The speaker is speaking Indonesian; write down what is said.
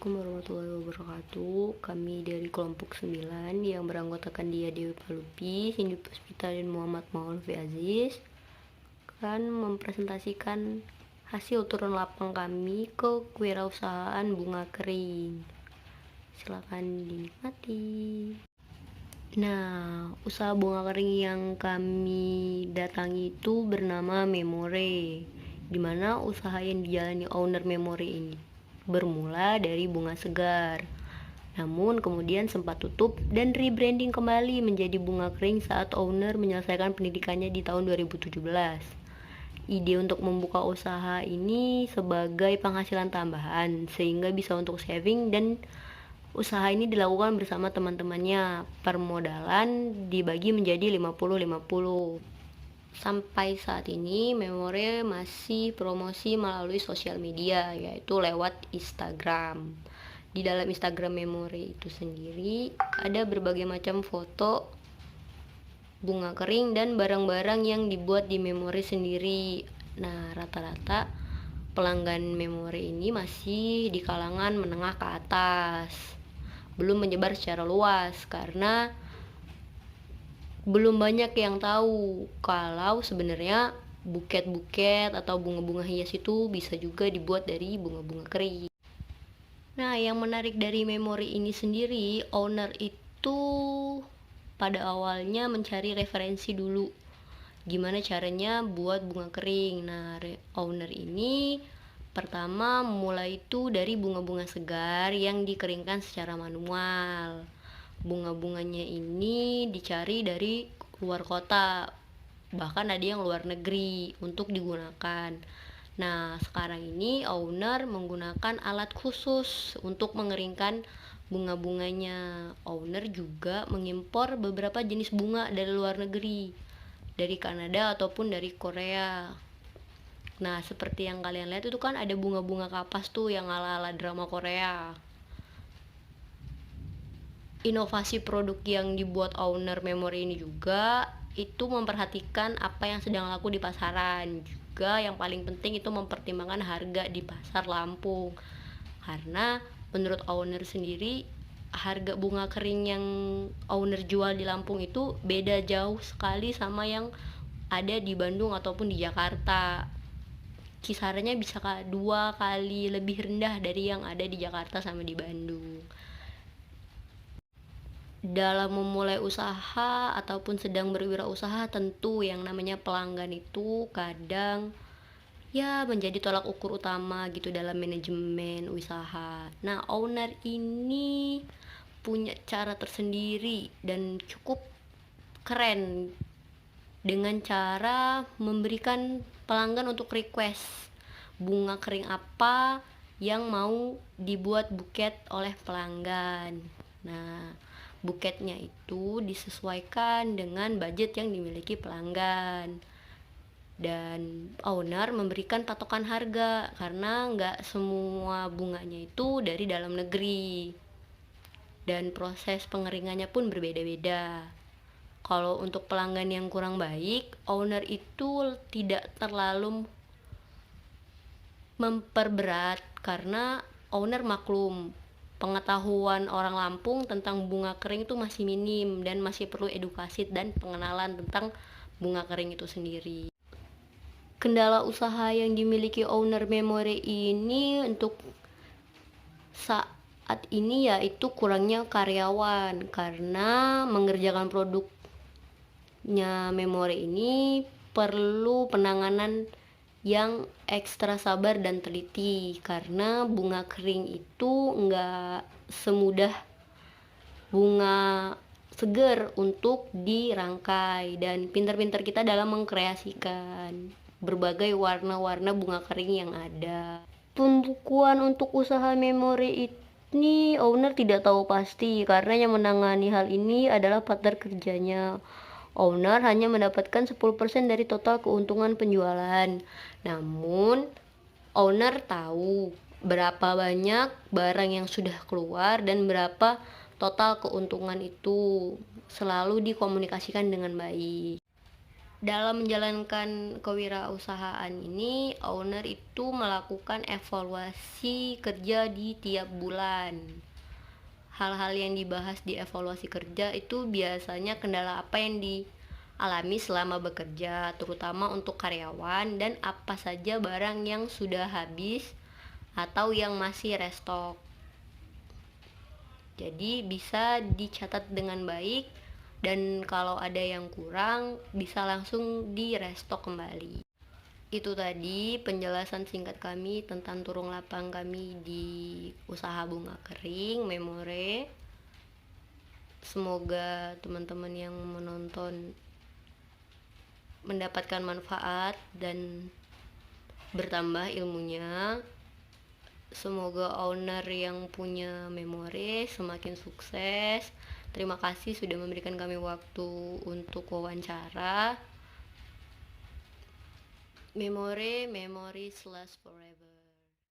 Assalamualaikum warahmatullahi wabarakatuh. Kami dari kelompok 9 yang beranggotakan Dia Dewi Palupi, Cindy Puspita, dan Muhammad Maulvi Aziz akan mempresentasikan hasil turun lapang kami ke kewirausahaan bunga kering. Silakan dinikmati. Nah, usaha bunga kering yang kami datangi itu bernama Memore, dimana usaha yang dijalani owner Memore ini bermula dari bunga segar, namun kemudian sempat tutup dan rebranding kembali menjadi bunga kering saat owner menyelesaikan pendidikannya di tahun 2017. Ide untuk membuka usaha ini sebagai penghasilan tambahan sehingga bisa untuk saving, dan usaha ini dilakukan bersama teman-temannya. Permodalan dibagi menjadi 50-50. Sampai saat ini Memore masih promosi melalui sosial media, yaitu lewat Instagram. Di dalam Instagram Memore itu sendiri ada berbagai macam foto bunga kering dan barang-barang yang dibuat di Memore sendiri. Nah, rata-rata pelanggan Memore ini masih di kalangan menengah ke atas, belum menyebar secara luas karena belum banyak yang tahu kalau sebenarnya buket-buket atau bunga-bunga hias itu bisa juga dibuat dari bunga-bunga kering. Nah, yang menarik dari Memore ini sendiri, owner itu pada awalnya mencari referensi dulu gimana caranya buat bunga kering. Nah, owner ini pertama mulai itu dari bunga-bunga segar yang dikeringkan secara manual. Bunga-bunganya ini dicari dari luar kota, bahkan ada yang luar negeri untuk digunakan. Nah, sekarang ini owner menggunakan alat khusus untuk mengeringkan bunga-bunganya. Owner juga mengimpor beberapa jenis bunga dari luar negeri, dari Kanada ataupun dari Korea. Nah, seperti yang kalian lihat itu kan ada bunga-bunga kapas tuh yang ala-ala drama Korea. Inovasi produk yang dibuat owner Memore ini juga itu memperhatikan apa yang sedang laku di pasaran. Juga yang paling penting itu mempertimbangkan harga di pasar Lampung, karena menurut owner sendiri harga bunga kering yang owner jual di Lampung itu beda jauh sekali sama yang ada di Bandung ataupun di Jakarta. Kisarannya bisa 2 kali lebih rendah dari yang ada di Jakarta sama di Bandung. Dalam memulai usaha ataupun sedang berwirausaha, tentu yang namanya pelanggan itu kadang ya menjadi tolak ukur utama gitu dalam manajemen usaha. Nah, owner ini punya cara tersendiri dan cukup keren dengan cara memberikan pelanggan untuk request bunga kering apa yang mau dibuat buket oleh pelanggan. Nah, buketnya itu disesuaikan dengan budget yang dimiliki pelanggan, dan owner memberikan patokan harga karena nggak semua bunganya itu dari dalam negeri, dan proses pengeringannya pun berbeda-beda. Kalau untuk pelanggan yang kurang baik, owner itu tidak terlalu memperberat karena owner maklum pengetahuan orang Lampung tentang bunga kering itu masih minim dan masih perlu edukasi dan pengenalan tentang bunga kering itu sendiri. Kendala usaha yang dimiliki owner Memore ini untuk saat ini yaitu kurangnya karyawan, karena mengerjakan produknya Memore ini perlu penanganan yang ekstra sabar dan teliti, karena bunga kering itu nggak semudah bunga segar untuk dirangkai, dan pintar-pintar kita dalam mengkreasikan berbagai warna-warna bunga kering yang ada. Pembukuan untuk usaha Memore ini owner tidak tahu pasti karena yang menangani hal ini adalah partner kerjanya. Owner hanya mendapatkan 10% dari total keuntungan penjualan. Namun, owner tahu berapa banyak barang yang sudah keluar dan berapa total keuntungan itu. Selalu dikomunikasikan dengan baik. Dalam menjalankan kewirausahaan ini, owner itu melakukan evaluasi kerja di tiap bulan. Hal-hal yang dibahas di evaluasi kerja itu biasanya kendala apa yang dialami selama bekerja, terutama untuk karyawan, dan apa saja barang yang sudah habis atau yang masih restock. Jadi bisa dicatat dengan baik, dan kalau ada yang kurang bisa langsung di restock kembali. Itu tadi penjelasan singkat kami tentang turung lapang kami di usaha bunga kering Memore. Semoga teman-teman yang menonton mendapatkan manfaat dan bertambah ilmunya. Semoga owner yang punya Memore semakin sukses. Terima kasih sudah memberikan kami waktu untuk wawancara. Memore, memories last forever.